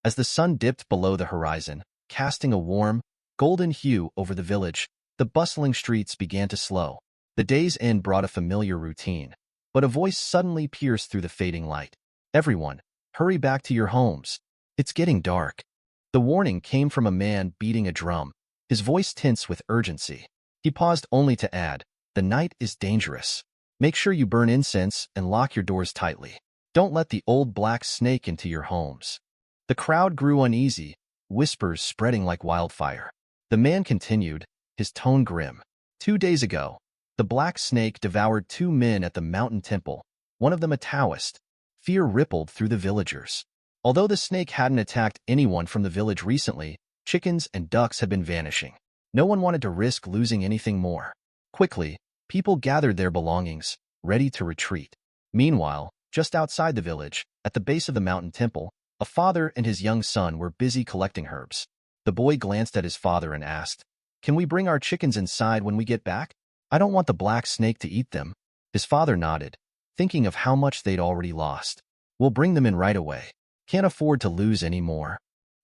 As the sun dipped below the horizon, casting a warm, golden hue over the village, the bustling streets began to slow. The day's end brought a familiar routine, but a voice suddenly pierced through the fading light. "Everyone, hurry back to your homes. It's getting dark." The warning came from a man beating a drum, his voice tense with urgency. He paused only to add, "The night is dangerous. Make sure you burn incense and lock your doors tightly. Don't let the old black snake into your homes." The crowd grew uneasy, whispers spreading like wildfire. The man continued, his tone grim. 2 days ago, the black snake devoured 2 men at the mountain temple, one of them a Taoist. Fear rippled through the villagers. Although the snake hadn't attacked anyone from the village recently, chickens and ducks had been vanishing. No one wanted to risk losing anything more. Quickly, people gathered their belongings, ready to retreat. Meanwhile, just outside the village, at the base of the mountain temple, a father and his young son were busy collecting herbs. The boy glanced at his father and asked, "Can we bring our chickens inside when we get back? I don't want the black snake to eat them." His father nodded, thinking of how much they'd already lost. "We'll bring them in right away. Can't afford to lose any more."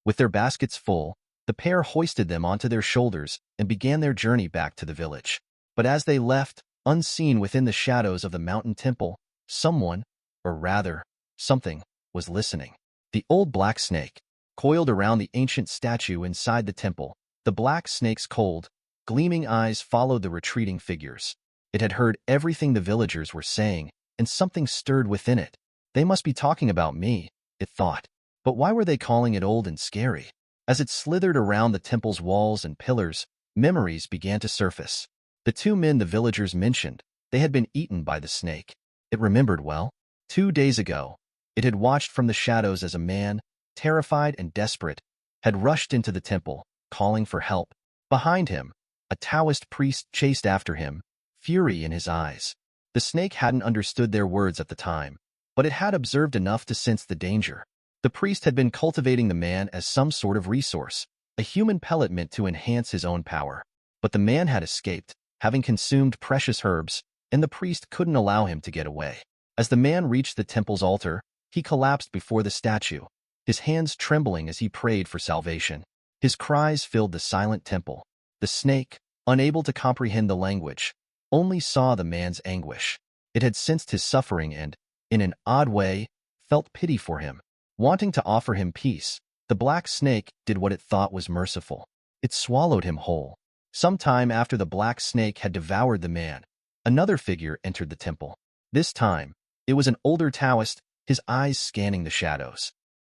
With their baskets full, the pair hoisted them onto their shoulders and began their journey back to the village. But as they left, unseen within the shadows of the mountain temple, someone, or rather, something, was listening. The old black snake, coiled around the ancient statue inside the temple. The black snake's cold, gleaming eyes followed the retreating figures. It had heard everything the villagers were saying, and something stirred within it. "They must be talking about me," it thought. But why were they calling it old and scary? As it slithered around the temple's walls and pillars, memories began to surface. The 2 men the villagers mentioned, they had been eaten by the snake. It remembered well. 2 days ago, it had watched from the shadows as a man, terrified and desperate, had rushed into the temple, calling for help. Behind him, a Taoist priest chased after him, fury in his eyes. The snake hadn't understood their words at the time, but it had observed enough to sense the danger. The priest had been cultivating the man as some sort of resource, a human pellet meant to enhance his own power. But the man had escaped, having consumed precious herbs, and the priest couldn't allow him to get away. As the man reached the temple's altar, he collapsed before the statue, his hands trembling as he prayed for salvation. His cries filled the silent temple. The snake, unable to comprehend the language, only saw the man's anguish. It had sensed his suffering and, in an odd way, felt pity for him. Wanting to offer him peace, the black snake did what it thought was merciful. It swallowed him whole. Some time after the black snake had devoured the man, another figure entered the temple. This time, it was an older Taoist, his eyes scanning the shadows.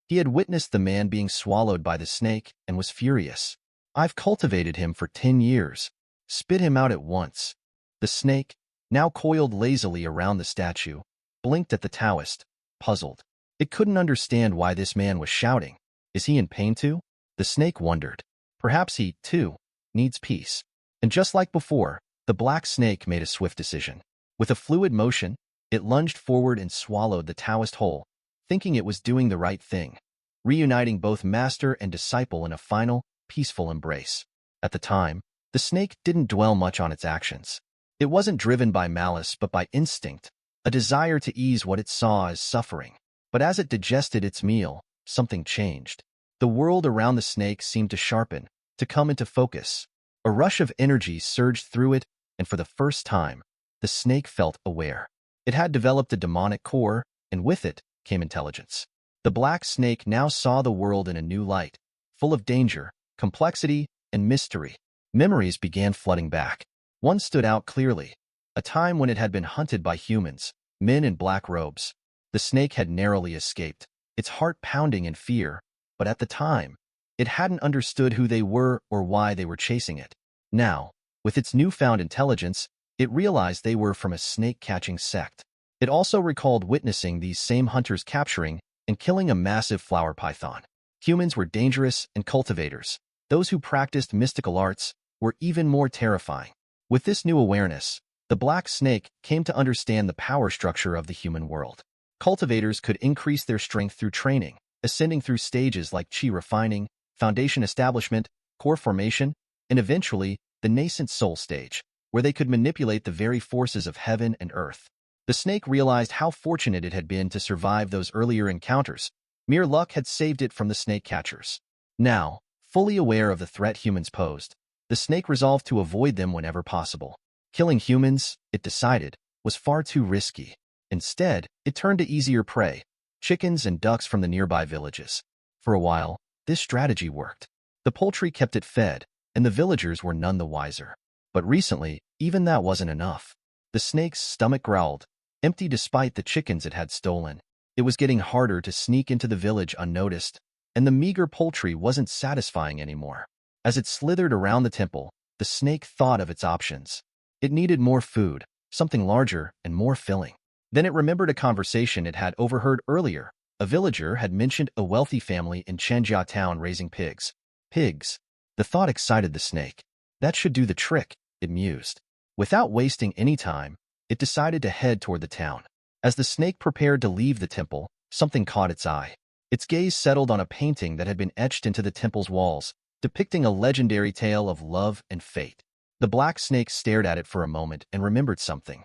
He had witnessed the man being swallowed by the snake and was furious. "I've cultivated him for 10 years. Spit him out at once." The snake, now coiled lazily around the statue, blinked at the Taoist, puzzled. It couldn't understand why this man was shouting. Is he in pain too? The snake wondered. Perhaps he, too, needs peace. And just like before, the black snake made a swift decision. With a fluid motion, it lunged forward and swallowed the Taoist whole, thinking it was doing the right thing, reuniting both master and disciple in a final, peaceful embrace. At the time, the snake didn't dwell much on its actions. It wasn't driven by malice but by instinct, a desire to ease what it saw as suffering. But as it digested its meal, something changed. The world around the snake seemed to sharpen, to come into focus. A rush of energy surged through it, and for the first time, the snake felt aware. It had developed a demonic core, and with it came intelligence. The black snake now saw the world in a new light, full of danger, complexity, and mystery. Memories began flooding back. One stood out clearly, a time when it had been hunted by humans, men in black robes. The snake had narrowly escaped, its heart pounding in fear, but at the time, it hadn't understood who they were or why they were chasing it. Now, with its newfound intelligence, it realized they were from a snake-catching sect. It also recalled witnessing these same hunters capturing and killing a massive flower python. Humans were dangerous and cultivators. Those who practiced mystical arts were even more terrifying. With this new awareness, the black snake came to understand the power structure of the human world. Cultivators could increase their strength through training, ascending through stages like chi refining, foundation establishment, core formation, and eventually the nascent soul stage, where they could manipulate the very forces of heaven and earth. The snake realized how fortunate it had been to survive those earlier encounters, Mere luck had saved it from the snake catchers. Now, fully aware of the threat humans posed, the snake resolved to avoid them whenever possible. Killing humans, it decided, was far too risky. Instead, it turned to easier prey, chickens and ducks from the nearby villages. For a while, this strategy worked. The poultry kept it fed, and the villagers were none the wiser. But recently, even that wasn't enough. The snake's stomach growled, empty despite the chickens it had stolen. It was getting harder to sneak into the village unnoticed, and the meager poultry wasn't satisfying anymore. As it slithered around the temple, the snake thought of its options. It needed more food, something larger and more filling. Then it remembered a conversation it had overheard earlier. A villager had mentioned a wealthy family in Chenjia town raising pigs. Pigs. The thought excited the snake. That should do the trick, it mused. Without wasting any time, it decided to head toward the town. As the snake prepared to leave the temple, something caught its eye. Its gaze settled on a painting that had been etched into the temple's walls, depicting a legendary tale of love and fate. The black snake stared at it for a moment and remembered something.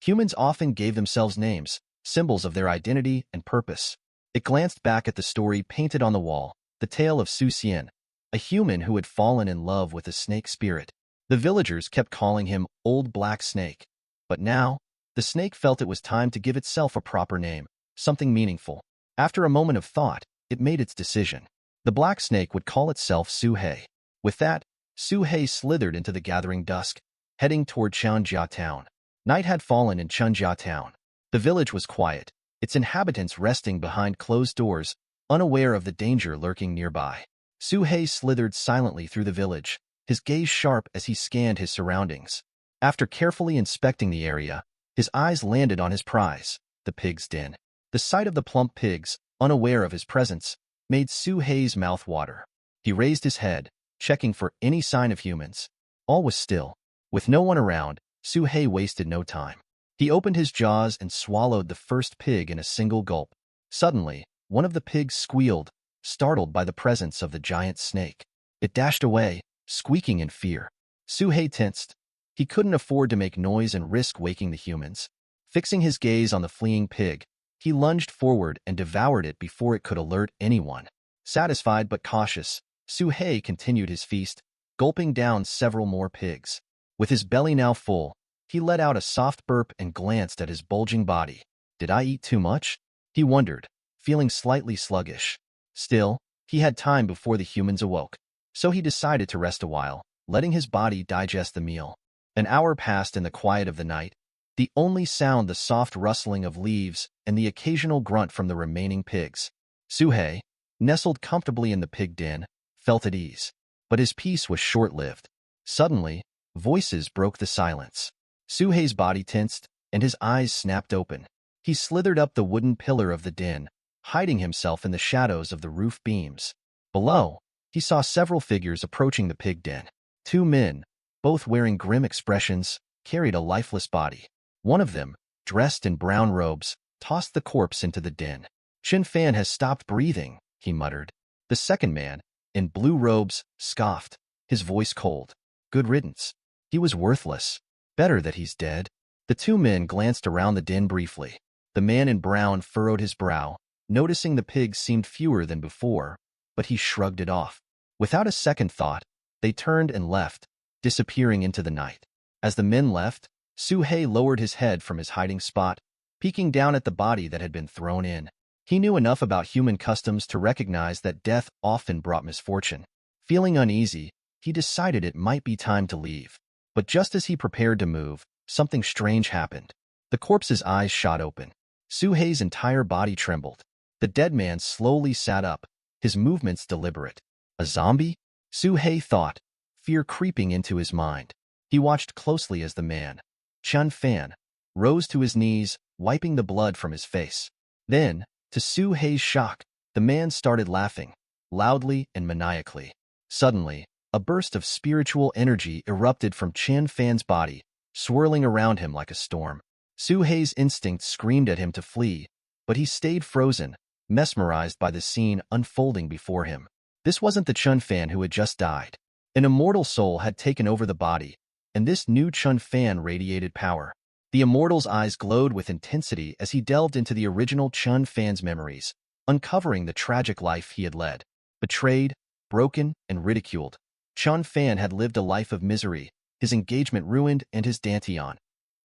Humans often gave themselves names, symbols of their identity and purpose. It glanced back at the story painted on the wall, the tale of Su Xian, a human who had fallen in love with a snake spirit. The villagers kept calling him Old Black Snake. But now, the snake felt it was time to give itself a proper name, something meaningful. After a moment of thought, it made its decision. The black snake would call itself Su Hei. With that, Su Hei slithered into the gathering dusk, heading toward Chenjia town. Night had fallen in Chenjia town. The village was quiet, its inhabitants resting behind closed doors, unaware of the danger lurking nearby. Su Hei slithered silently through the village, his gaze sharp as he scanned his surroundings. After carefully inspecting the area, his eyes landed on his prize, the pig's den. The sight of the plump pigs, unaware of his presence, made Su Hei's mouth water. He raised his head, checking for any sign of humans. All was still. With no one around, Su Hei wasted no time. He opened his jaws and swallowed the first pig in a single gulp. Suddenly, one of the pigs squealed, startled by the presence of the giant snake. It dashed away, squeaking in fear. Su Hei tensed. He couldn't afford to make noise and risk waking the humans. Fixing his gaze on the fleeing pig, he lunged forward and devoured it before it could alert anyone. Satisfied but cautious, Su Hei continued his feast, gulping down several more pigs. With his belly now full, he let out a soft burp and glanced at his bulging body. Did I eat too much? He wondered, feeling slightly sluggish. Still, he had time before the humans awoke, so he decided to rest a while, letting his body digest the meal. An hour passed in the quiet of the night, the only sound the soft rustling of leaves and the occasional grunt from the remaining pigs. Su Hei, nestled comfortably in the pig den, felt at ease. But his peace was short-lived. Suddenly, voices broke the silence. Su Hei's body tensed, and his eyes snapped open. He slithered up the wooden pillar of the den, hiding himself in the shadows of the roof beams. Below, he saw several figures approaching the pig den. Two men, both wearing grim expressions, carried a lifeless body. One of them, dressed in brown robes, tossed the corpse into the den. Chen Fan has stopped breathing, he muttered. The second man, in blue robes, scoffed, his voice cold. Good riddance. He was worthless. Better that he's dead. The two men glanced around the den briefly. The man in brown furrowed his brow, noticing the pigs seemed fewer than before, but he shrugged it off. Without a second thought, they turned and left, disappearing into the night. As the men left, Su Hei lowered his head from his hiding spot, peeking down at the body that had been thrown in. He knew enough about human customs to recognize that death often brought misfortune. Feeling uneasy, he decided it might be time to leave. But just as he prepared to move, something strange happened. The corpse's eyes shot open. Su Hei's entire body trembled. The dead man slowly sat up, his movements deliberate. A zombie? Su Hei thought, fear creeping into his mind. He watched closely as the man, Chen Fan, rose to his knees, wiping the blood from his face. Then, to Su Hei's shock, the man started laughing, loudly and maniacally. Suddenly, a burst of spiritual energy erupted from Chen Fan's body, swirling around him like a storm. Su Hei's instinct screamed at him to flee, but he stayed frozen, mesmerized by the scene unfolding before him. This wasn't the Chen Fan who had just died. An immortal soul had taken over the body, and this new Chen Fan radiated power. The immortal's eyes glowed with intensity as he delved into the original Chen Fan's memories, uncovering the tragic life he had led. Betrayed, broken, and ridiculed, Chun Fan had lived a life of misery, his engagement ruined and his dantian,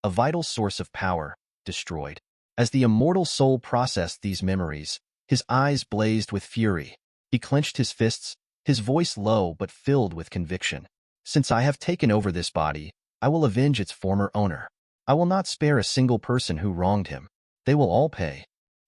a vital source of power, destroyed. As the immortal soul processed these memories, his eyes blazed with fury. He clenched his fists, his voice low but filled with conviction. Since I have taken over this body, I will avenge its former owner. I will not spare a single person who wronged him. They will all pay.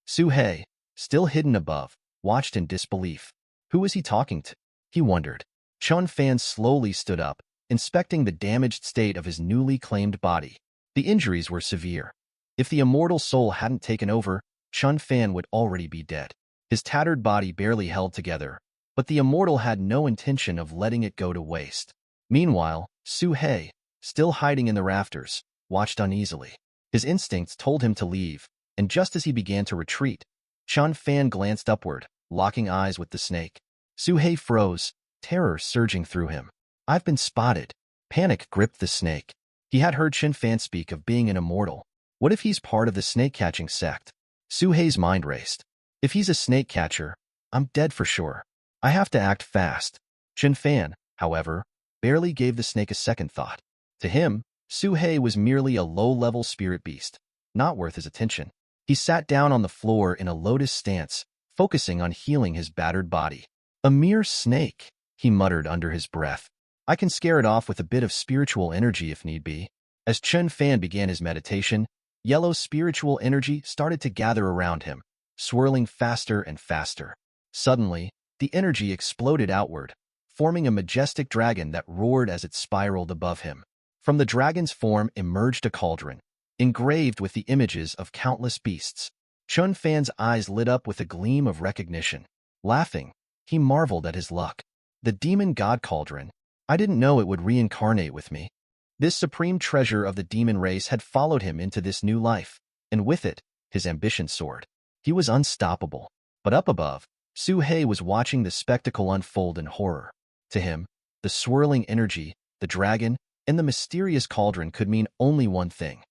Suhei, still hidden above, watched in disbelief. Who was he talking to? He wondered. Chun Fan slowly stood up, inspecting the damaged state of his newly claimed body. The injuries were severe. If the immortal soul hadn't taken over, Chun Fan would already be dead. His tattered body barely held together, but the immortal had no intention of letting it go to waste. Meanwhile, Suhei, still hiding in the rafters, watched uneasily. His instincts told him to leave, and just as he began to retreat, Chun Fan glanced upward, locking eyes with the snake. Suhei froze, terror surging through him. I've been spotted. Panic gripped the snake. He had heard Chun Fan speak of being an immortal. What if he's part of the snake-catching sect? Suhei's mind raced. If he's a snake catcher, I'm dead for sure. I have to act fast. Chun Fan, however, barely gave the snake a second thought. To him, Suhei was merely a low-level spirit beast, not worth his attention. He sat down on the floor in a lotus stance, focusing on healing his battered body. A mere snake, he muttered under his breath. I can scare it off with a bit of spiritual energy if need be. As Chun Fan began his meditation, yellow spiritual energy started to gather around him, swirling faster and faster. Suddenly, the energy exploded outward, forming a majestic dragon that roared as it spiraled above him. From the dragon's form emerged a cauldron, engraved with the images of countless beasts. Chun Fan's eyes lit up with a gleam of recognition. Laughing, he marveled at his luck. The demon god cauldron. I didn't know it would reincarnate with me. This supreme treasure of the demon race had followed him into this new life, and with it, his ambition soared. He was unstoppable. But up above, Suhei was watching the spectacle unfold in horror. To him, the swirling energy, the dragon, and the mysterious cauldron could mean only one thing.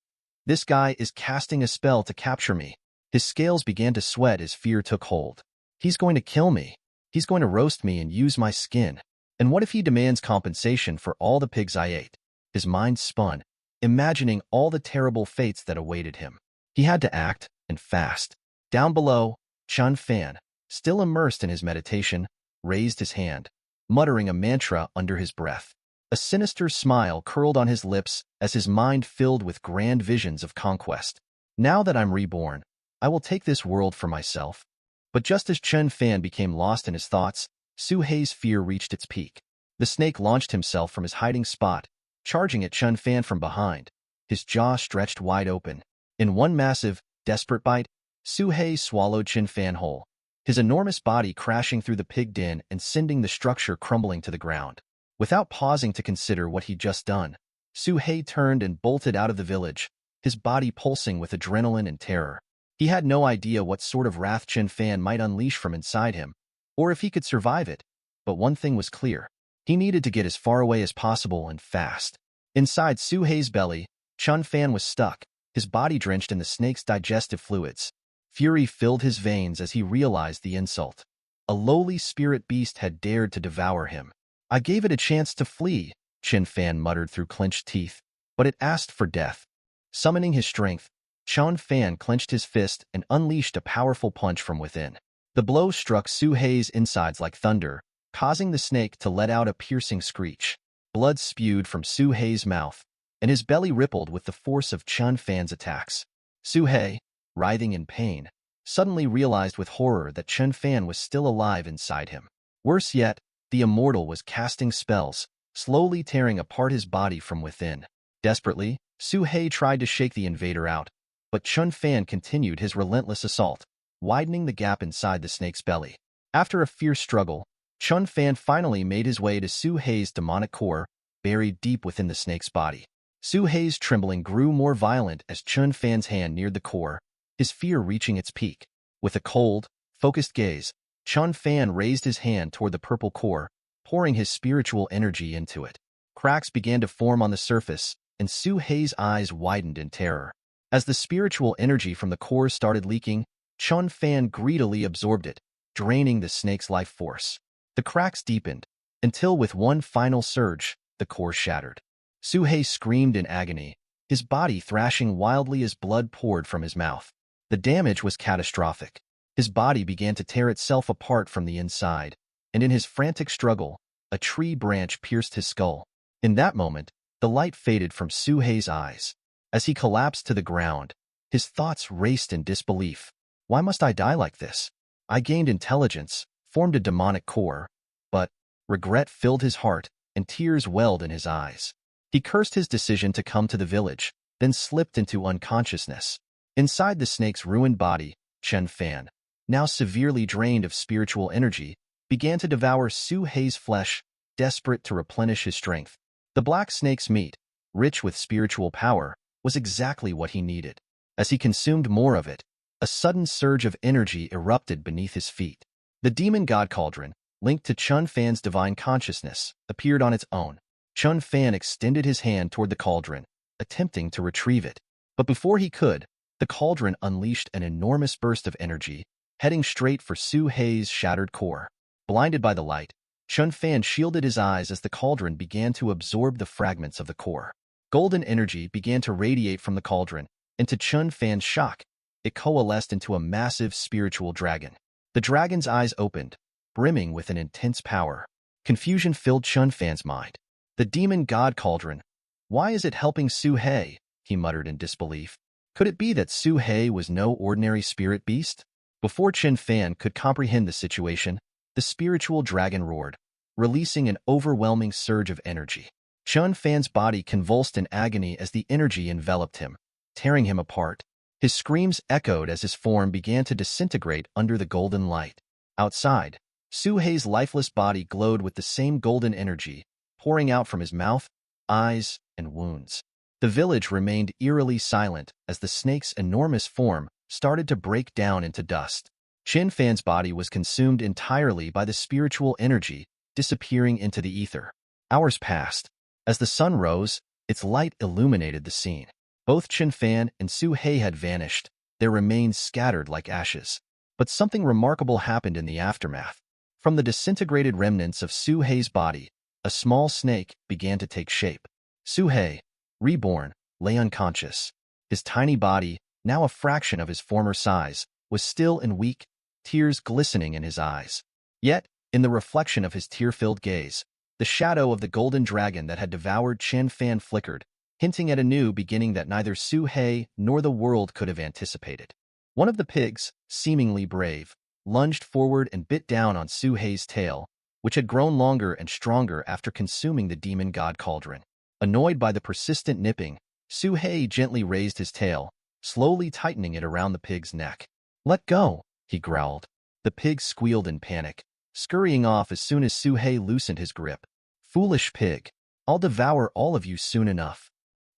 This guy is casting a spell to capture me. His scales began to sweat as fear took hold. He's going to kill me. He's going to roast me and use my skin. And what if he demands compensation for all the pigs I ate? His mind spun, imagining all the terrible fates that awaited him. He had to act, and fast. Down below, Chun Fan, still immersed in his meditation, raised his hand, muttering a mantra under his breath. A sinister smile curled on his lips as his mind filled with grand visions of conquest. Now that I'm reborn, I will take this world for myself. But just as Chun Fan became lost in his thoughts, Suhei's fear reached its peak. The snake launched himself from his hiding spot, charging at Chun Fan from behind, his jaw stretched wide open. In one massive, desperate bite, Suhei swallowed Chun Fan whole, his enormous body crashing through the pig den and sending the structure crumbling to the ground. Without pausing to consider what he'd just done, Suhei turned and bolted out of the village, his body pulsing with adrenaline and terror. He had no idea what sort of wrath Chun Fan might unleash from inside him, or if he could survive it, but one thing was clear. He needed to get as far away as possible and fast. Inside Suhei's belly, Chun Fan was stuck, his body drenched in the snake's digestive fluids. Fury filled his veins as he realized the insult. A lowly spirit beast had dared to devour him. I gave it a chance to flee, Chun Fan muttered through clenched teeth, but it asked for death. Summoning his strength, Chun Fan clenched his fist and unleashed a powerful punch from within. The blow struck Suhei's insides like thunder, causing the snake to let out a piercing screech. Blood spewed from Suhei's mouth, and his belly rippled with the force of Chun Fan's attacks. Suhei, writhing in pain, suddenly realized with horror that Chun Fan was still alive inside him. Worse yet, the immortal was casting spells, slowly tearing apart his body from within. Desperately, Suhei tried to shake the invader out, but Chun Fan continued his relentless assault, widening the gap inside the snake's belly. After a fierce struggle, Chun Fan finally made his way to Suhei's demonic core, buried deep within the snake's body. Suhei's trembling grew more violent as Chun Fan's hand neared the core, his fear reaching its peak. With a cold, focused gaze, Chun Fan raised his hand toward the purple core, pouring his spiritual energy into it. Cracks began to form on the surface, and Suhei's eyes widened in terror. As the spiritual energy from the core started leaking, Chun Fan greedily absorbed it, draining the snake's life force. The cracks deepened, until with one final surge, the core shattered. Suhei screamed in agony, his body thrashing wildly as blood poured from his mouth. The damage was catastrophic. His body began to tear itself apart from the inside, and in his frantic struggle, a tree branch pierced his skull. In that moment, the light faded from Suhei's eyes. As he collapsed to the ground, his thoughts raced in disbelief. Why must I die like this? I gained intelligence, formed a demonic core, but regret filled his heart and tears welled in his eyes. He cursed his decision to come to the village, then slipped into unconsciousness. Inside the snake's ruined body, Chen Fan, now severely drained of spiritual energy, began to devour Suhei's flesh, desperate to replenish his strength. The black snake's meat, rich with spiritual power, was exactly what he needed. As he consumed more of it, a sudden surge of energy erupted beneath his feet. The demon god cauldron, linked to Chun Fan's divine consciousness, appeared on its own. Chun Fan extended his hand toward the cauldron, attempting to retrieve it. But before he could, the cauldron unleashed an enormous burst of energy, heading straight for Suhei's shattered core. Blinded by the light, Chun Fan shielded his eyes as the cauldron began to absorb the fragments of the core. Golden energy began to radiate from the cauldron, and to Chun Fan's shock, it coalesced into a massive spiritual dragon. The dragon's eyes opened, brimming with an intense power. Confusion filled Chun Fan's mind. The demon god cauldron. Why is it helping Suhei? He muttered in disbelief. Could it be that Suhei was no ordinary spirit beast? Before Chun Fan could comprehend the situation, the spiritual dragon roared, releasing an overwhelming surge of energy. Chun Fan's body convulsed in agony as the energy enveloped him, tearing him apart. His screams echoed as his form began to disintegrate under the golden light. Outside, Suhei's lifeless body glowed with the same golden energy, pouring out from his mouth, eyes, and wounds. The village remained eerily silent as the snake's enormous form started to break down into dust. Chun Fan's body was consumed entirely by the spiritual energy, disappearing into the ether. Hours passed. As the sun rose, its light illuminated the scene. Both Chun Fan and Suhei had vanished, their remains scattered like ashes. But something remarkable happened in the aftermath. From the disintegrated remnants of Suhei's body, a small snake began to take shape. Suhei, reborn, lay unconscious. His tiny body, now a fraction of his former size, was still and weak, tears glistening in his eyes. Yet, in the reflection of his tear-filled gaze, the shadow of the golden dragon that had devoured Chun Fan flickered, hinting at a new beginning that neither Suhei nor the world could have anticipated. One of the pigs, seemingly brave, lunged forward and bit down on Suhei's tail, which had grown longer and stronger after consuming the demon god cauldron. Annoyed by the persistent nipping, Suhei gently raised his tail, slowly tightening it around the pig's neck. "Let go," he growled. The pig squealed in panic, scurrying off as soon as Suhei loosened his grip. "Foolish pig, I'll devour all of you soon enough,"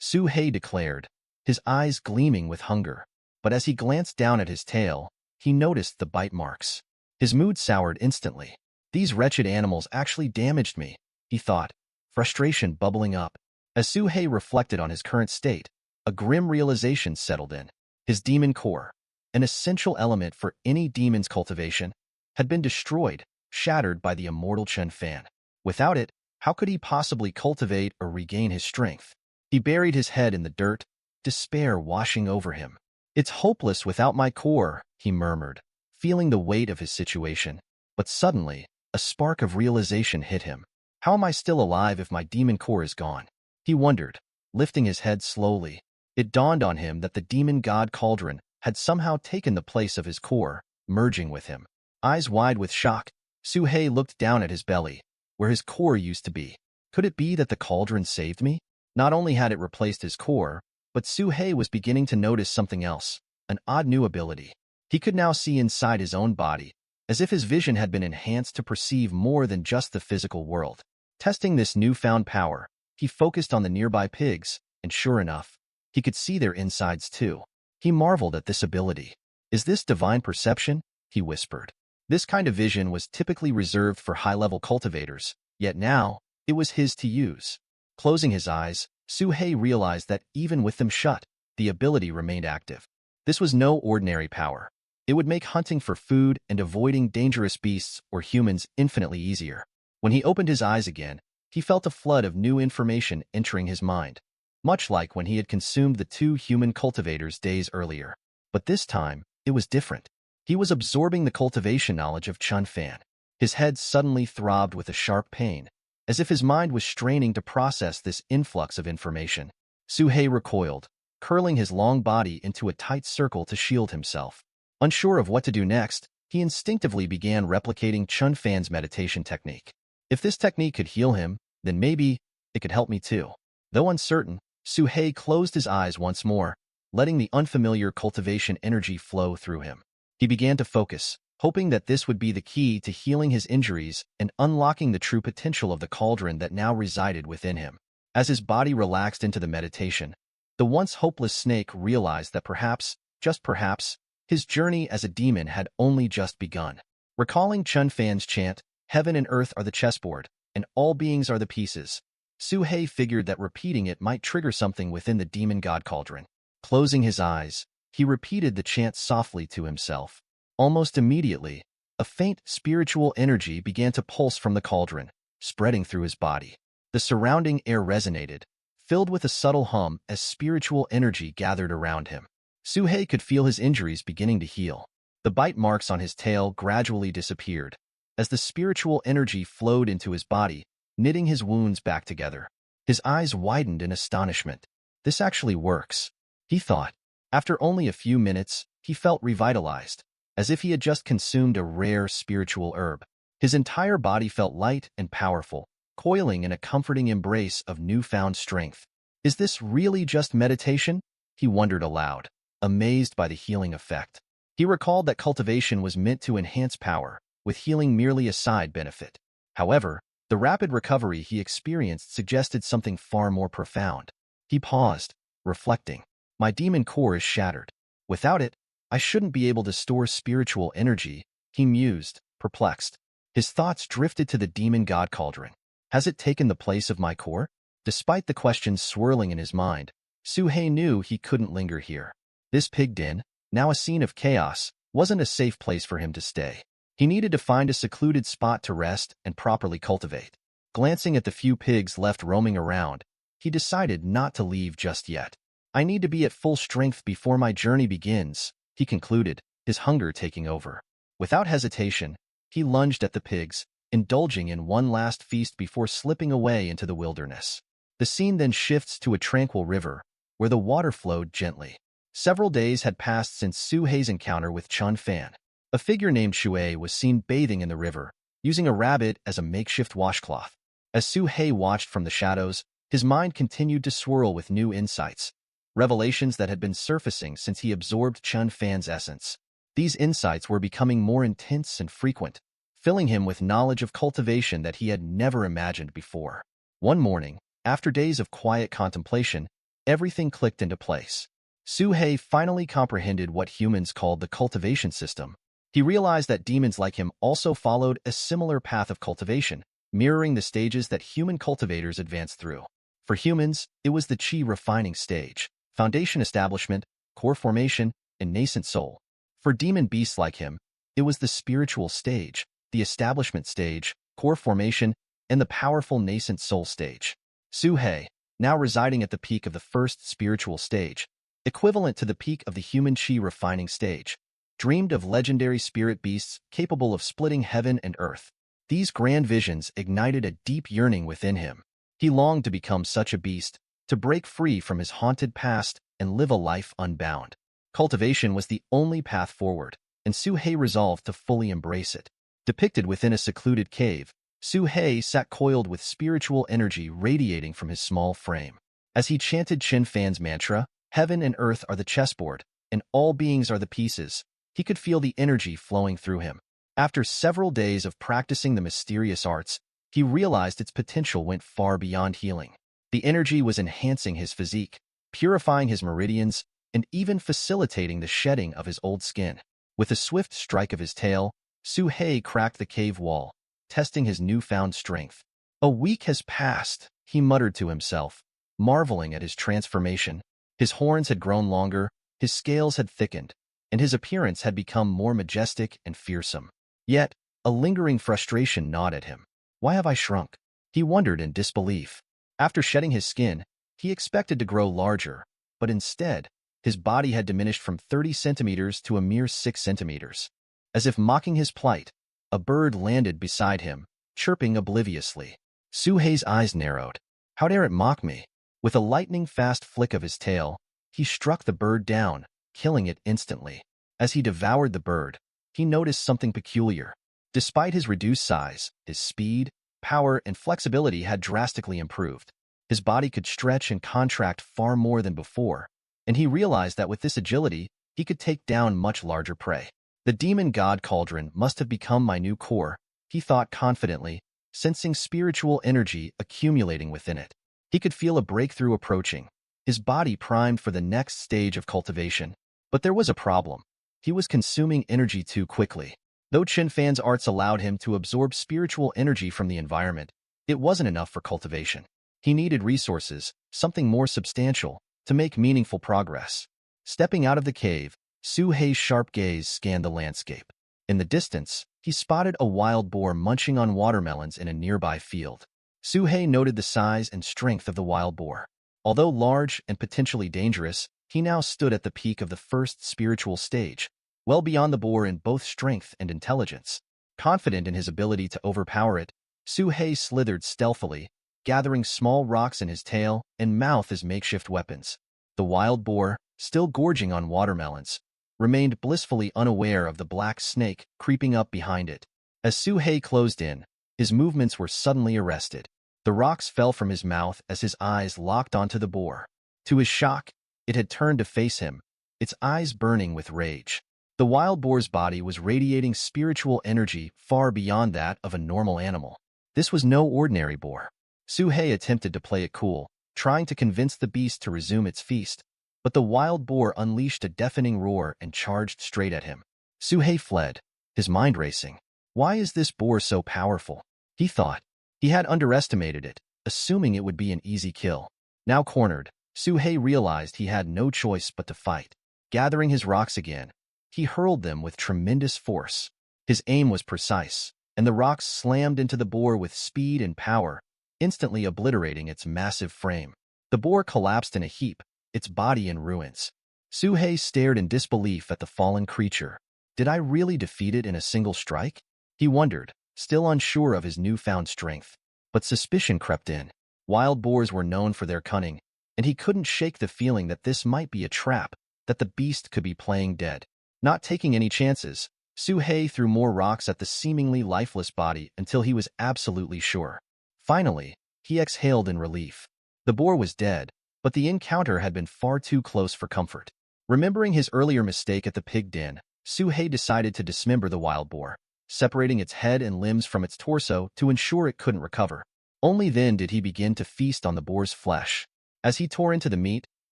Suhei declared, his eyes gleaming with hunger. But as he glanced down at his tail, he noticed the bite marks. His mood soured instantly. These wretched animals actually damaged me, he thought, frustration bubbling up. As Suhei reflected on his current state, a grim realization settled in. His demon core, an essential element for any demon's cultivation, had been destroyed, shattered by the immortal Chun Fan. Without it, how could he possibly cultivate or regain his strength? He buried his head in the dirt, despair washing over him. "It's hopeless without my core," he murmured, feeling the weight of his situation. But suddenly, a spark of realization hit him. How am I still alive if my demon core is gone? He wondered, lifting his head slowly. It dawned on him that the demon god cauldron had somehow taken the place of his core, merging with him. Eyes wide with shock, Suhei looked down at his belly, where his core used to be. Could it be that the cauldron saved me? Not only had it replaced his core, but Suhei was beginning to notice something else, an odd new ability. He could now see inside his own body, as if his vision had been enhanced to perceive more than just the physical world. Testing this newfound power, he focused on the nearby pigs, and sure enough, he could see their insides too. He marveled at this ability. "Is this divine perception?" he whispered. This kind of vision was typically reserved for high-level cultivators, yet now, it was his to use. Closing his eyes, Suhei realized that even with them shut, the ability remained active. This was no ordinary power. It would make hunting for food and avoiding dangerous beasts or humans infinitely easier. When he opened his eyes again, he felt a flood of new information entering his mind, much like when he had consumed the two human cultivators days earlier. But this time, it was different. He was absorbing the cultivation knowledge of Chun Fan. His head suddenly throbbed with a sharp pain, as if his mind was straining to process this influx of information. Suhei recoiled, curling his long body into a tight circle to shield himself. Unsure of what to do next, he instinctively began replicating Chun Fan's meditation technique. If this technique could heal him, then maybe it could help me too. Though uncertain, Suhei closed his eyes once more, letting the unfamiliar cultivation energy flow through him. He began to focus, hoping that this would be the key to healing his injuries and unlocking the true potential of the cauldron that now resided within him. As his body relaxed into the meditation, the once hopeless snake realized that perhaps, just perhaps, his journey as a demon had only just begun. Recalling Chun Fan's chant, "Heaven and earth are the chessboard, and all beings are the pieces," Suhei figured that repeating it might trigger something within the demon god cauldron. Closing his eyes, he repeated the chant softly to himself. Almost immediately, a faint spiritual energy began to pulse from the cauldron, spreading through his body. The surrounding air resonated, filled with a subtle hum as spiritual energy gathered around him. Suhei could feel his injuries beginning to heal. The bite marks on his tail gradually disappeared, as the spiritual energy flowed into his body, knitting his wounds back together. His eyes widened in astonishment. This actually works, he thought. After only a few minutes, he felt revitalized, as if he had just consumed a rare spiritual herb. His entire body felt light and powerful, coiling in a comforting embrace of newfound strength. Is this really just meditation? He wondered aloud, amazed by the healing effect. He recalled that cultivation was meant to enhance power, with healing merely a side benefit. However, the rapid recovery he experienced suggested something far more profound. He paused, reflecting. My demon core is shattered. Without it, I shouldn't be able to store spiritual energy, he mused, perplexed. His thoughts drifted to the demon god cauldron. Has it taken the place of my core? Despite the questions swirling in his mind, Suhei knew he couldn't linger here. This pig den, now a scene of chaos, wasn't a safe place for him to stay. He needed to find a secluded spot to rest and properly cultivate. Glancing at the few pigs left roaming around, he decided not to leave just yet. I need to be at full strength before my journey begins, he concluded, his hunger taking over. Without hesitation, he lunged at the pigs, indulging in one last feast before slipping away into the wilderness. The scene then shifts to a tranquil river, where the water flowed gently. Several days had passed since Suhei's encounter with Chun Fan. A figure named Shuei was seen bathing in the river, using a rabbit as a makeshift washcloth. As Suhei watched from the shadows, his mind continued to swirl with new insights, revelations that had been surfacing since he absorbed Chun Fan's essence. These insights were becoming more intense and frequent, filling him with knowledge of cultivation that he had never imagined before. One morning, after days of quiet contemplation, everything clicked into place. Suhei finally comprehended what humans called the cultivation system. He realized that demons like him also followed a similar path of cultivation, mirroring the stages that human cultivators advanced through. For humans, it was the chi refining stage, foundation establishment, core formation, and nascent soul. For demon beasts like him, it was the spiritual stage, the establishment stage, core formation, and the powerful nascent soul stage. Suhei, now residing at the peak of the first spiritual stage, equivalent to the peak of the human chi refining stage, dreamed of legendary spirit beasts capable of splitting heaven and earth. These grand visions ignited a deep yearning within him. He longed to become such a beast, to break free from his haunted past and live a life unbound. Cultivation was the only path forward, and Suhei resolved to fully embrace it. Depicted within a secluded cave, Suhei sat coiled with spiritual energy radiating from his small frame. As he chanted Chun Fan's mantra, "Heaven and earth are the chessboard, and all beings are the pieces," he could feel the energy flowing through him. After several days of practicing the mysterious arts, he realized its potential went far beyond healing. The energy was enhancing his physique, purifying his meridians, and even facilitating the shedding of his old skin. With a swift strike of his tail, Suhei cracked the cave wall, testing his newfound strength. A week has passed, he muttered to himself, marveling at his transformation. His horns had grown longer, his scales had thickened, and his appearance had become more majestic and fearsome. Yet, a lingering frustration gnawed at him. Why have I shrunk? He wondered in disbelief. After shedding his skin, he expected to grow larger, but instead, his body had diminished from 30 centimeters to a mere 6 centimeters. As if mocking his plight, a bird landed beside him, chirping obliviously. Suhei's eyes narrowed. How dare it mock me? With a lightning-fast flick of his tail, he struck the bird down, killing it instantly. As he devoured the bird, he noticed something peculiar. Despite his reduced size, his speed, power, and flexibility had drastically improved. His body could stretch and contract far more than before, and he realized that with this agility, he could take down much larger prey. The demon god cauldron must have become my new core, he thought confidently, sensing spiritual energy accumulating within it. He could feel a breakthrough approaching, his body primed for the next stage of cultivation. But there was a problem. He was consuming energy too quickly. Though Qinfan's arts allowed him to absorb spiritual energy from the environment, it wasn't enough for cultivation. He needed resources, something more substantial, to make meaningful progress. Stepping out of the cave, Suhei's sharp gaze scanned the landscape. In the distance, he spotted a wild boar munching on watermelons in a nearby field. Suhei noted the size and strength of the wild boar. Although large and potentially dangerous, he now stood at the peak of the first spiritual stage, well beyond the boar in both strength and intelligence. Confident in his ability to overpower it, Suhei slithered stealthily, gathering small rocks in his tail and mouth as makeshift weapons. The wild boar, still gorging on watermelons, remained blissfully unaware of the black snake creeping up behind it. As Suhei closed in, his movements were suddenly arrested. The rocks fell from his mouth as his eyes locked onto the boar. To his shock, it had turned to face him, its eyes burning with rage. The wild boar's body was radiating spiritual energy far beyond that of a normal animal. This was no ordinary boar. Suhei attempted to play it cool, trying to convince the beast to resume its feast, but the wild boar unleashed a deafening roar and charged straight at him. Suhei fled, his mind racing. Why is this boar so powerful? He thought. He had underestimated it, assuming it would be an easy kill. Now cornered, Suhei realized he had no choice but to fight. Gathering his rocks again, he hurled them with tremendous force. His aim was precise, and the rocks slammed into the boar with speed and power, instantly obliterating its massive frame. The boar collapsed in a heap, its body in ruins. Suhei stared in disbelief at the fallen creature. Did I really defeat it in a single strike? He wondered, still unsure of his newfound strength. But suspicion crept in. Wild boars were known for their cunning, and he couldn't shake the feeling that this might be a trap, that the beast could be playing dead. Not taking any chances, Suhei threw more rocks at the seemingly lifeless body until he was absolutely sure. Finally, he exhaled in relief. The boar was dead, but the encounter had been far too close for comfort. Remembering his earlier mistake at the pig den, Suhei decided to dismember the wild boar, separating its head and limbs from its torso to ensure it couldn't recover. Only then did he begin to feast on the boar's flesh. As he tore into the meat,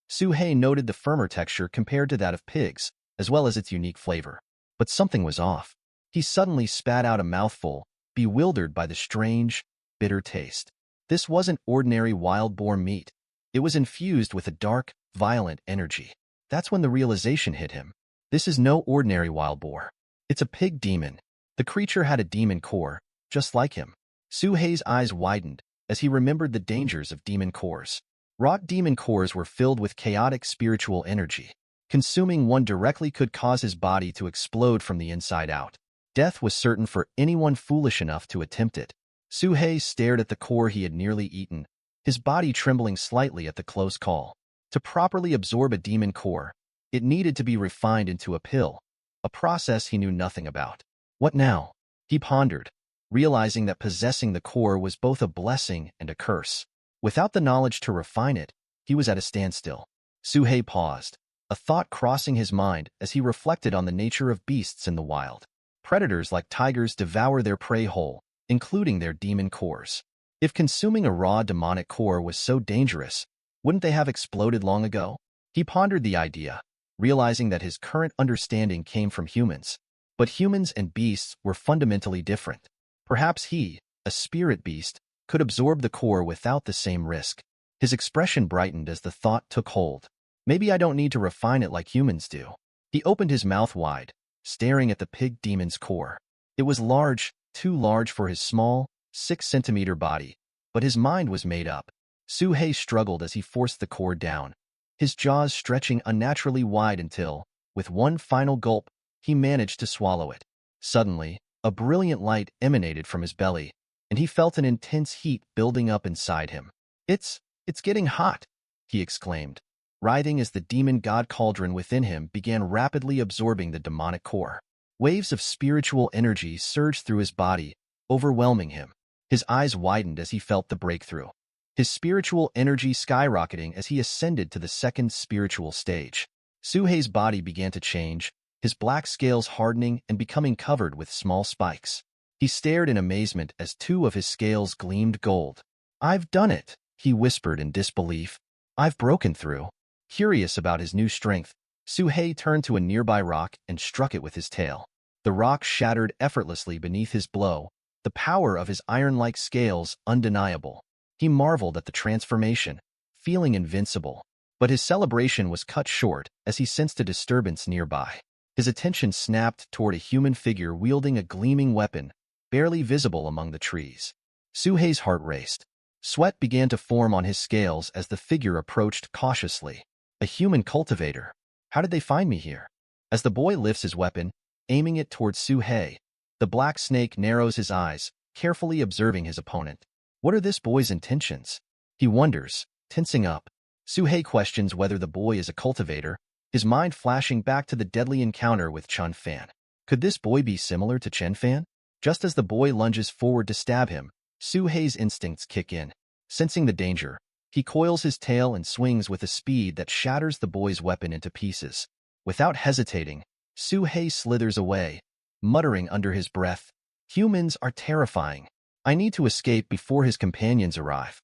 Suhei noted the firmer texture compared to that of pigs, as well as its unique flavor. But something was off. He suddenly spat out a mouthful, bewildered by the strange, bitter taste. This wasn't ordinary wild boar meat. It was infused with a dark, violent energy. That's when the realization hit him. This is no ordinary wild boar. It's a pig demon. The creature had a demon core, just like him. Suhei's eyes widened as he remembered the dangers of demon cores. Wrought demon cores were filled with chaotic spiritual energy. Consuming one directly could cause his body to explode from the inside out. Death was certain for anyone foolish enough to attempt it. Suhei stared at the core he had nearly eaten, his body trembling slightly at the close call. To properly absorb a demon core, it needed to be refined into a pill, a process he knew nothing about. What now? He pondered, realizing that possessing the core was both a blessing and a curse. Without the knowledge to refine it, he was at a standstill. Suhei paused, a thought crossing his mind as he reflected on the nature of beasts in the wild. Predators like tigers devour their prey whole, including their demon cores. If consuming a raw demonic core was so dangerous, wouldn't they have exploded long ago? He pondered the idea, realizing that his current understanding came from humans. But humans and beasts were fundamentally different. Perhaps he, a spirit beast, could absorb the core without the same risk. His expression brightened as the thought took hold. Maybe I don't need to refine it like humans do. He opened his mouth wide, staring at the pig demon's core. It was large, too large for his small, 6-centimeter body, but his mind was made up. Suhei struggled as he forced the core down, his jaws stretching unnaturally wide until, with one final gulp, he managed to swallow it. Suddenly, a brilliant light emanated from his belly, and he felt an intense heat building up inside him. It's getting hot, he exclaimed, writhing as the demon god cauldron within him began rapidly absorbing the demonic core. Waves of spiritual energy surged through his body, overwhelming him. His eyes widened as he felt the breakthrough, his spiritual energy skyrocketing as he ascended to the second spiritual stage. Suhei's body began to change, his black scales hardening and becoming covered with small spikes. He stared in amazement as two of his scales gleamed gold. "I've done it," he whispered in disbelief. "I've broken through." Curious about his new strength, Suhei turned to a nearby rock and struck it with his tail. The rock shattered effortlessly beneath his blow, the power of his iron-like scales undeniable. He marveled at the transformation, feeling invincible. But his celebration was cut short as he sensed a disturbance nearby. His attention snapped toward a human figure wielding a gleaming weapon, barely visible among the trees. Suhei's heart raced. Sweat began to form on his scales as the figure approached cautiously. A human cultivator. How did they find me here? As the boy lifts his weapon, aiming it towards Suhei, the black snake narrows his eyes, carefully observing his opponent. What are this boy's intentions? He wonders, tensing up. Suhei questions whether the boy is a cultivator, his mind flashing back to the deadly encounter with Chun Fan. Could this boy be similar to Chen Fan? Just as the boy lunges forward to stab him, Suhei's instincts kick in. Sensing the danger, he coils his tail and swings with a speed that shatters the boy's weapon into pieces. Without hesitating, Suhei slithers away, muttering under his breath, "Humans are terrifying. I need to escape before his companions arrive."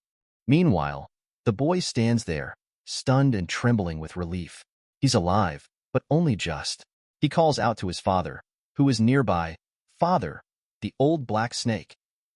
Meanwhile, the boy stands there, stunned and trembling with relief. He's alive, but only just. He calls out to his father, who is nearby. "Father, the old black snake.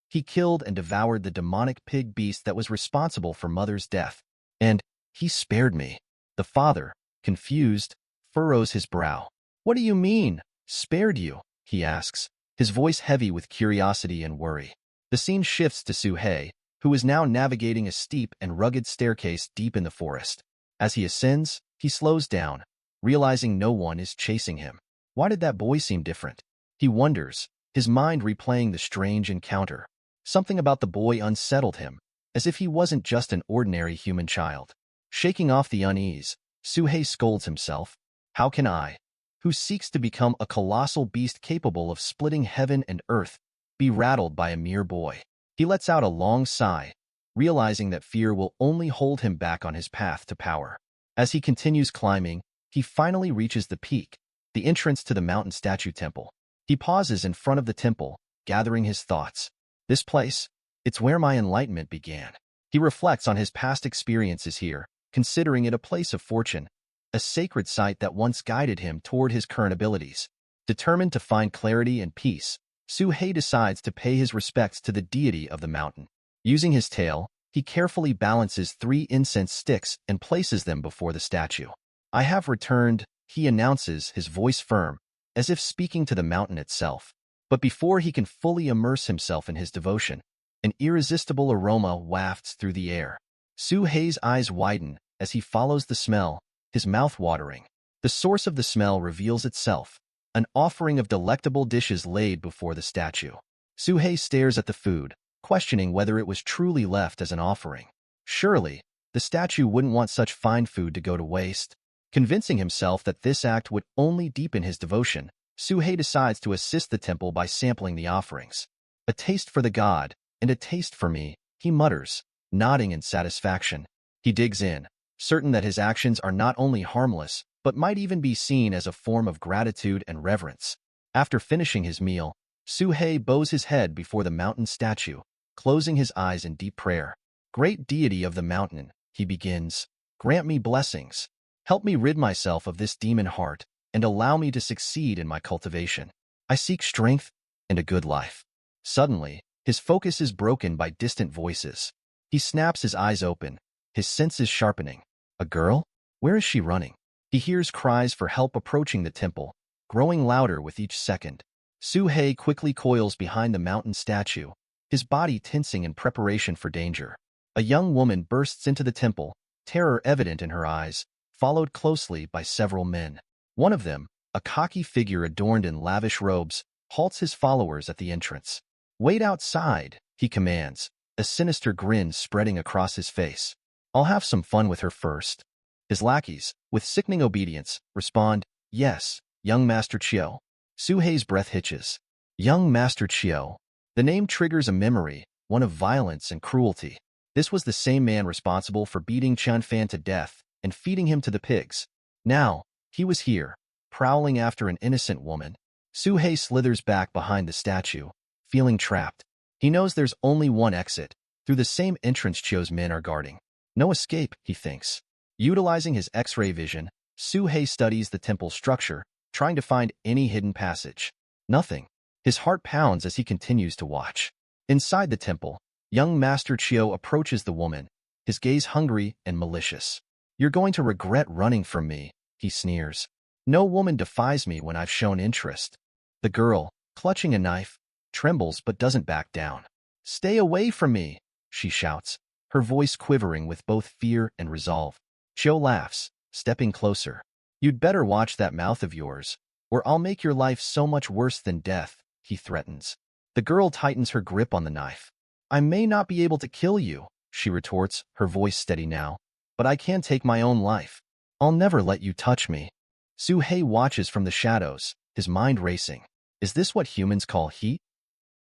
He killed and devoured the demonic pig beast that was responsible for Mother's death. And he spared me." The father, confused, furrows his brow. "What do you mean, spared you?" he asks, his voice heavy with curiosity and worry. The scene shifts to Suhei, who is now navigating a steep and rugged staircase deep in the forest. As he ascends, he slows down, realizing no one is chasing him. Why did that boy seem different? He wonders, his mind replaying the strange encounter. Something about the boy unsettled him, as if he wasn't just an ordinary human child. Shaking off the unease, Suhei scolds himself. How can I, who seeks to become a colossal beast capable of splitting heaven and earth, be rattled by a mere boy? He lets out a long sigh, realizing that fear will only hold him back on his path to power. As he continues climbing, he finally reaches the peak, the entrance to the mountain statue temple. He pauses in front of the temple, gathering his thoughts. This place, it's where my enlightenment began. He reflects on his past experiences here, considering it a place of fortune, a sacred site that once guided him toward his current abilities. Determined to find clarity and peace, Suhei decides to pay his respects to the deity of the mountain. Using his tail, he carefully balances 3 incense sticks and places them before the statue. "I have returned," he announces, his voice firm, as if speaking to the mountain itself. But before he can fully immerse himself in his devotion, an irresistible aroma wafts through the air. Suhei's eyes widen as he follows the smell, his mouth watering. The source of the smell reveals itself, an offering of delectable dishes laid before the statue. Suhei stares at the food, questioning whether it was truly left as an offering. Surely, the statue wouldn't want such fine food to go to waste. Convincing himself that this act would only deepen his devotion, Suhei decides to assist the temple by sampling the offerings. "A taste for the god, and a taste for me," he mutters, nodding in satisfaction. He digs in, certain that his actions are not only harmless, but might even be seen as a form of gratitude and reverence. After finishing his meal, Suhei bows his head before the mountain statue, closing his eyes in deep prayer. "Great deity of the mountain," he begins, "grant me blessings. Help me rid myself of this demon heart, and allow me to succeed in my cultivation. I seek strength and a good life." Suddenly, his focus is broken by distant voices. He snaps his eyes open, his senses sharpening. A girl? Where is she running? He hears cries for help approaching the temple, growing louder with each second. Suhei quickly coils behind the mountain statue, his body tensing in preparation for danger. A young woman bursts into the temple, terror evident in her eyes, followed closely by several men. One of them, a cocky figure adorned in lavish robes, halts his followers at the entrance. "Wait outside," he commands, a sinister grin spreading across his face. "I'll have some fun with her first." His lackeys, with sickening obedience, respond, "Yes, young Master Chiu." Suhei's breath hitches. Young Master Chiu. The name triggers a memory, one of violence and cruelty. This was the same man responsible for beating Chen Fan to death and feeding him to the pigs. Now, he was here, prowling after an innocent woman. Suhei slithers back behind the statue, feeling trapped. He knows there's only one exit, through the same entrance Chiu's men are guarding. No escape, he thinks. Utilizing his X-ray vision, Suhei studies the temple structure, trying to find any hidden passage. Nothing. His heart pounds as he continues to watch. Inside the temple, young Master Chiu approaches the woman, his gaze hungry and malicious. "You're going to regret running from me," he sneers. "No woman defies me when I've shown interest." The girl, clutching a knife, trembles but doesn't back down. "Stay away from me," she shouts, her voice quivering with both fear and resolve. Chiu laughs, stepping closer. "You'd better watch that mouth of yours, or I'll make your life so much worse than death," he threatens. The girl tightens her grip on the knife. "I may not be able to kill you," she retorts, her voice steady now, "but I can take my own life. I'll never let you touch me." Suhei watches from the shadows, his mind racing. Is this what humans call heat?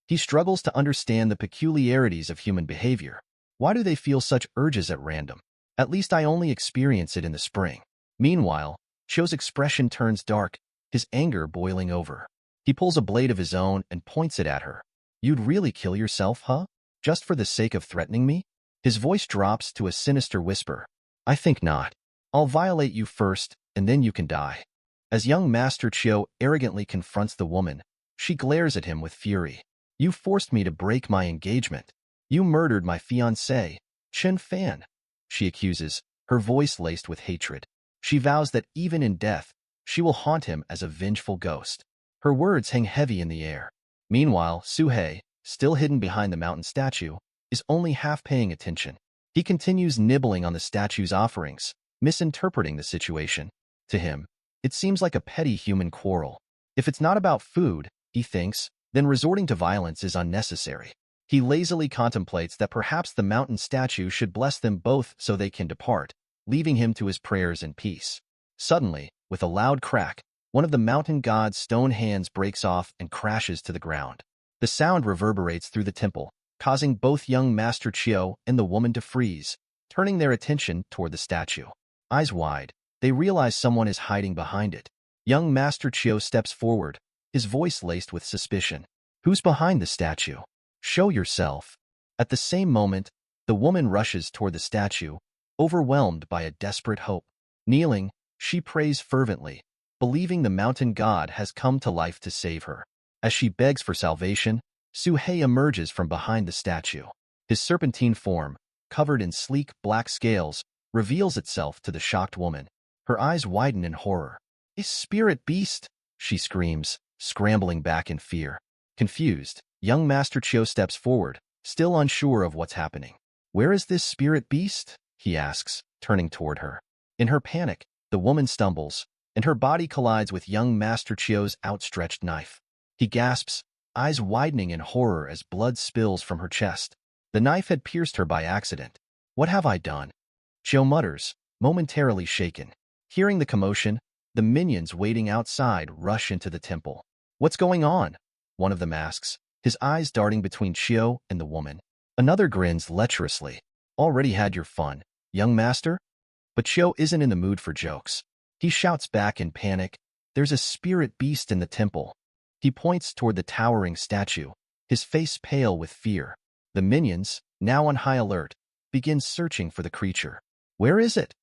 He struggles to understand the peculiarities of human behavior. Why do they feel such urges at random? At least I only experience it in the spring. Meanwhile, Chiu's expression turns dark, his anger boiling over. He pulls a blade of his own and points it at her. "You'd really kill yourself, huh? Just for the sake of threatening me?" His voice drops to a sinister whisper. "I think not. I'll violate you first, and then you can die." As young Master Chiu arrogantly confronts the woman, she glares at him with fury. "You forced me to break my engagement. You murdered my fiancé, Chen Fan," she accuses, her voice laced with hatred. She vows that even in death, she will haunt him as a vengeful ghost. Her words hang heavy in the air. Meanwhile, Suhei, still hidden behind the mountain statue, is only half paying attention. He continues nibbling on the statue's offerings, misinterpreting the situation. To him, it seems like a petty human quarrel. If it's not about food, he thinks, then resorting to violence is unnecessary. He lazily contemplates that perhaps the mountain statue should bless them both so they can depart, leaving him to his prayers in peace. Suddenly, with a loud crack, one of the mountain god's stone hands breaks off and crashes to the ground. The sound reverberates through the temple, causing both young Master Chiu and the woman to freeze, turning their attention toward the statue. Eyes wide, they realize someone is hiding behind it. Young Master Chiu steps forward, his voice laced with suspicion. "Who's behind the statue? Show yourself." At the same moment, the woman rushes toward the statue, overwhelmed by a desperate hope. Kneeling, she prays fervently, believing the mountain god has come to life to save her. As she begs for salvation, Suhei emerges from behind the statue. His serpentine form, covered in sleek black scales, reveals itself to the shocked woman. Her eyes widen in horror. "A spirit beast!" she screams, scrambling back in fear. Confused, young Master Chiu steps forward, still unsure of what's happening. "Where is this spirit beast?" he asks, turning toward her. In her panic, the woman stumbles, and her body collides with young Master Chiu's outstretched knife. He gasps, eyes widening in horror as blood spills from her chest. The knife had pierced her by accident. "What have I done?" Chiu mutters, momentarily shaken. Hearing the commotion, the minions waiting outside rush into the temple. "What's going on?" one of them asks, his eyes darting between Chiu and the woman. Another grins lecherously. "Already had your fun, young master?" But Chiu isn't in the mood for jokes. He shouts back in panic, "There's a spirit beast in the temple." He points toward the towering statue, his face pale with fear. The minions, now on high alert, begin searching for the creature. "Where is it?"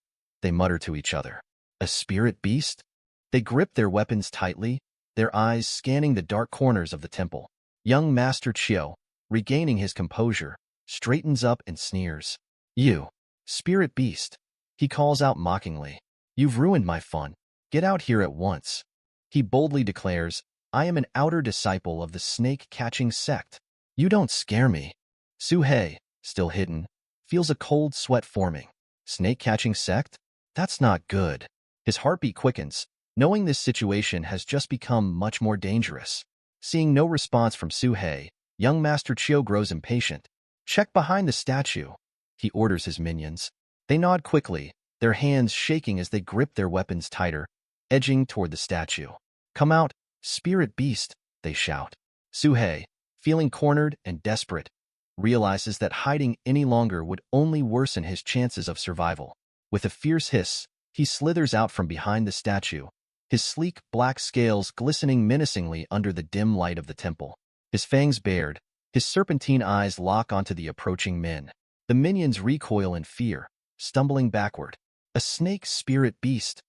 they mutter to each other. "A spirit beast?" They grip their weapons tightly, their eyes scanning the dark corners of the temple. Young Master Chiu, regaining his composure, straightens up and sneers. "You, spirit beast," he calls out mockingly. You've ruined my fun. Get out here at once. He boldly declares, I am an outer disciple of the snake-catching sect. You don't scare me. Suhei, still hidden, feels a cold sweat forming. Snake-catching sect? That's not good. His heartbeat quickens, knowing this situation has just become much more dangerous. Seeing no response from Suhei, young Master Chiyo grows impatient. Check behind the statue, he orders his minions. They nod quickly, their hands shaking as they grip their weapons tighter, edging toward the statue. Come out, spirit beast, they shout. Suhei, feeling cornered and desperate, realizes that hiding any longer would only worsen his chances of survival. With a fierce hiss, he slithers out from behind the statue, his sleek black scales glistening menacingly under the dim light of the temple. His fangs bared, his serpentine eyes lock onto the approaching men. The minions recoil in fear, stumbling backward. A snake spirit beast,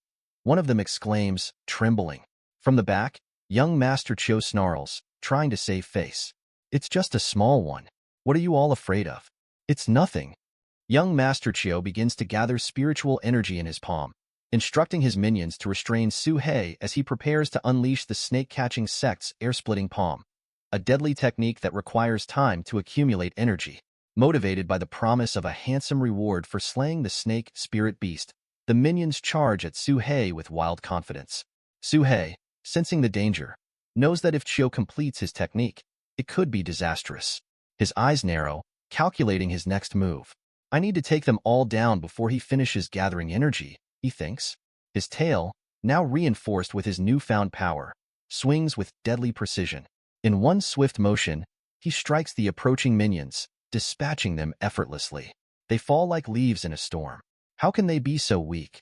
one of them exclaims, trembling. From the back, young Master Chiyo snarls, trying to save face. It's just a small one. What are you all afraid of? It's nothing. Young Master Chiyo begins to gather spiritual energy in his palm, instructing his minions to restrain Suhei as he prepares to unleash the snake-catching sect's air-splitting palm, a deadly technique that requires time to accumulate energy. Motivated by the promise of a handsome reward for slaying the snake spirit beast, the minions charge at Suhei with wild confidence. Suhei, sensing the danger, knows that if Chiyo completes his technique, it could be disastrous. His eyes narrow, calculating his next move. I need to take them all down before he finishes gathering energy, he thinks. His tail, now reinforced with his newfound power, swings with deadly precision. In one swift motion, he strikes the approaching minions, dispatching them effortlessly. They fall like leaves in a storm. How can they be so weak?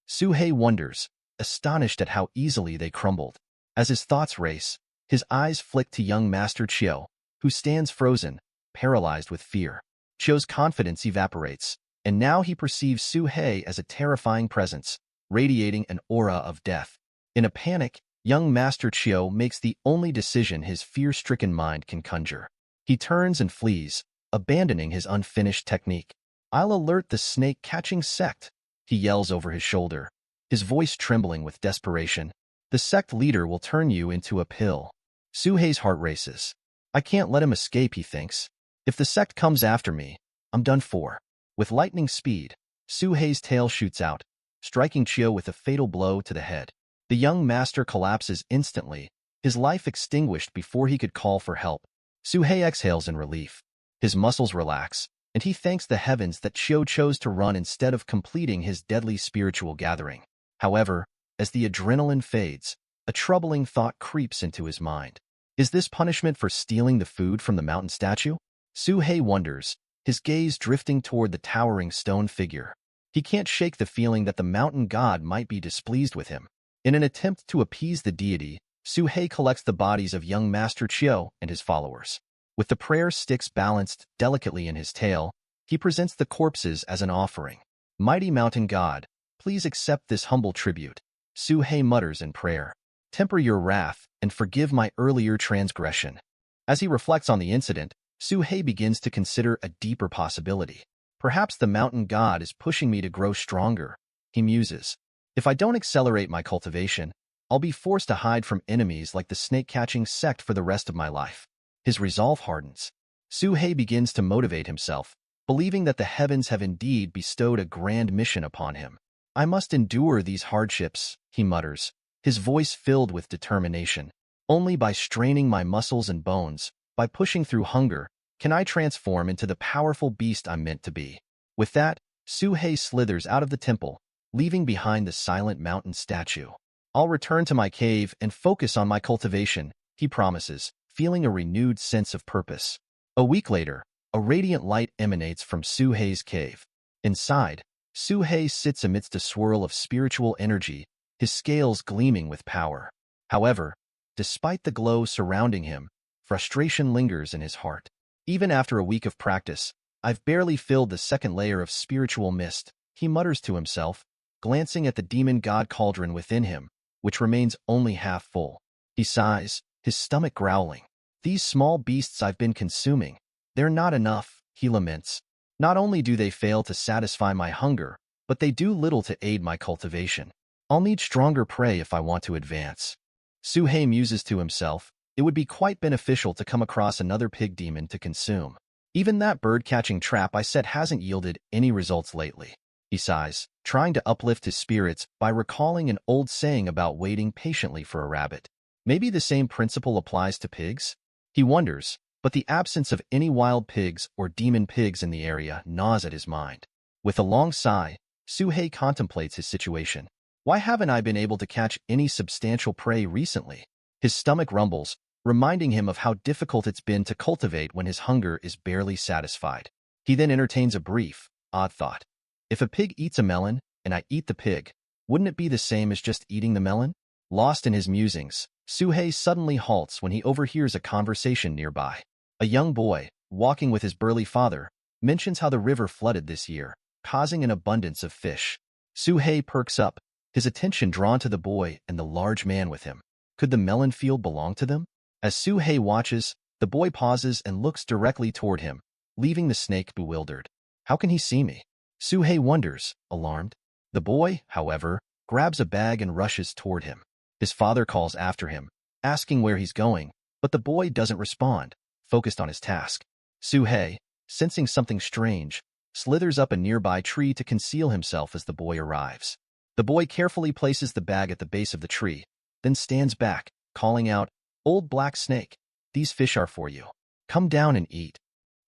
Suhei wonders, astonished at how easily they crumbled. As his thoughts race, his eyes flick to young Master Chiyo, who stands frozen, paralyzed with fear. Chiyo's confidence evaporates, and now he perceives Suhei as a terrifying presence, radiating an aura of death. In a panic, young Master Chiyo makes the only decision his fear-stricken mind can conjure. He turns and flees, abandoning his unfinished technique. I'll alert the snake-catching sect, he yells over his shoulder, his voice trembling with desperation. The sect leader will turn you into a pill. Suhei's heart races. I can't let him escape, he thinks. If the sect comes after me, I'm done for. With lightning speed, Suhei's tail shoots out, striking Chiyo with a fatal blow to the head. The young master collapses instantly, his life extinguished before he could call for help. Suhei exhales in relief. His muscles relax, and he thanks the heavens that Chiyo chose to run instead of completing his deadly spiritual gathering. However, as the adrenaline fades, a troubling thought creeps into his mind. Is this punishment for stealing the food from the mountain statue? Suhei wonders, his gaze drifting toward the towering stone figure. He can't shake the feeling that the mountain god might be displeased with him. In an attempt to appease the deity, Suhei collects the bodies of young Master Chiyo and his followers. With the prayer sticks balanced delicately in his tail, he presents the corpses as an offering. Mighty mountain god, please accept this humble tribute, Suhei mutters in prayer. Temper your wrath and forgive my earlier transgression. As he reflects on the incident, Suhei begins to consider a deeper possibility. Perhaps the mountain god is pushing me to grow stronger, he muses. If I don't accelerate my cultivation, I'll be forced to hide from enemies like the snake-catching sect for the rest of my life. His resolve hardens. Suhei begins to motivate himself, believing that the heavens have indeed bestowed a grand mission upon him. I must endure these hardships, he mutters, his voice filled with determination. Only by straining my muscles and bones, by pushing through hunger, can I transform into the powerful beast I'm meant to be. With that, Suhei slithers out of the temple, leaving behind the silent mountain statue. I'll return to my cave and focus on my cultivation, he promises, feeling a renewed sense of purpose. A week later, a radiant light emanates from Suhei's cave. Inside, Suhei sits amidst a swirl of spiritual energy, his scales gleaming with power. However, despite the glow surrounding him, frustration lingers in his heart. Even after a week of practice, I've barely filled the second layer of spiritual mist, he mutters to himself, glancing at the demon god cauldron within him, which remains only half full. He sighs, his stomach growling. These small beasts I've been consuming, they're not enough, he laments. Not only do they fail to satisfy my hunger, but they do little to aid my cultivation. I'll need stronger prey if I want to advance. Suhei muses to himself, it would be quite beneficial to come across another pig demon to consume. Even that bird-catching trap I set hasn't yielded any results lately. He sighs, trying to uplift his spirits by recalling an old saying about waiting patiently for a rabbit. Maybe the same principle applies to pigs? He wonders, but the absence of any wild pigs or demon pigs in the area gnaws at his mind. With a long sigh, Suhei contemplates his situation. Why haven't I been able to catch any substantial prey recently? His stomach rumbles, reminding him of how difficult it's been to cultivate when his hunger is barely satisfied. He then entertains a brief, odd thought. If a pig eats a melon, and I eat the pig, wouldn't it be the same as just eating the melon? Lost in his musings, Suhei suddenly halts when he overhears a conversation nearby. A young boy, walking with his burly father, mentions how the river flooded this year, causing an abundance of fish. Suhei perks up, his attention drawn to the boy and the large man with him. Could the melon field belong to them? As Suhei watches, the boy pauses and looks directly toward him, leaving the snake bewildered. How can he see me? Suhei wonders, alarmed. The boy, however, grabs a bag and rushes toward him. His father calls after him, asking where he's going, but the boy doesn't respond, focused on his task. Suhei, sensing something strange, slithers up a nearby tree to conceal himself as the boy arrives. The boy carefully places the bag at the base of the tree, then stands back, calling out, "Old black snake, these fish are for you. Come down and eat."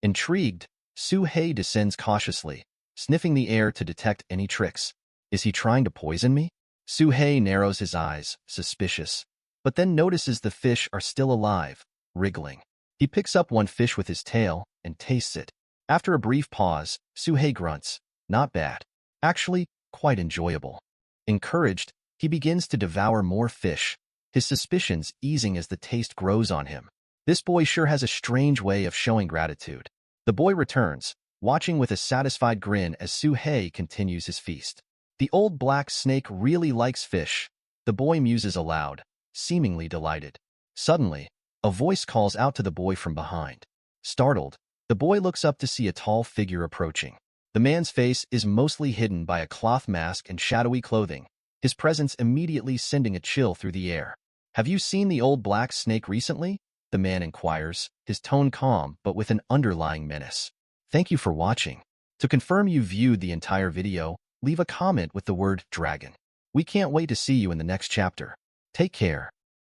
Intrigued, Suhei descends cautiously, sniffing the air to detect any tricks. Is he trying to poison me? Suhei narrows his eyes, suspicious, but then notices the fish are still alive, wriggling. He picks up one fish with his tail and tastes it. After a brief pause, Suhei grunts, "Not bad. Actually, quite enjoyable." Encouraged, he begins to devour more fish, his suspicions easing as the taste grows on him. This boy sure has a strange way of showing gratitude. The boy returns, watching with a satisfied grin as Suhei continues his feast. The old black snake really likes fish, the boy muses aloud, seemingly delighted. Suddenly, a voice calls out to the boy from behind. Startled, the boy looks up to see a tall figure approaching. The man's face is mostly hidden by a cloth mask and shadowy clothing, his presence immediately sending a chill through the air. "Have you seen the old black snake recently?" the man inquires, his tone calm but with an underlying menace. Thank you for watching. To confirm you viewed the entire video, leave a comment with the word dragon. We can't wait to see you in the next chapter. Take care.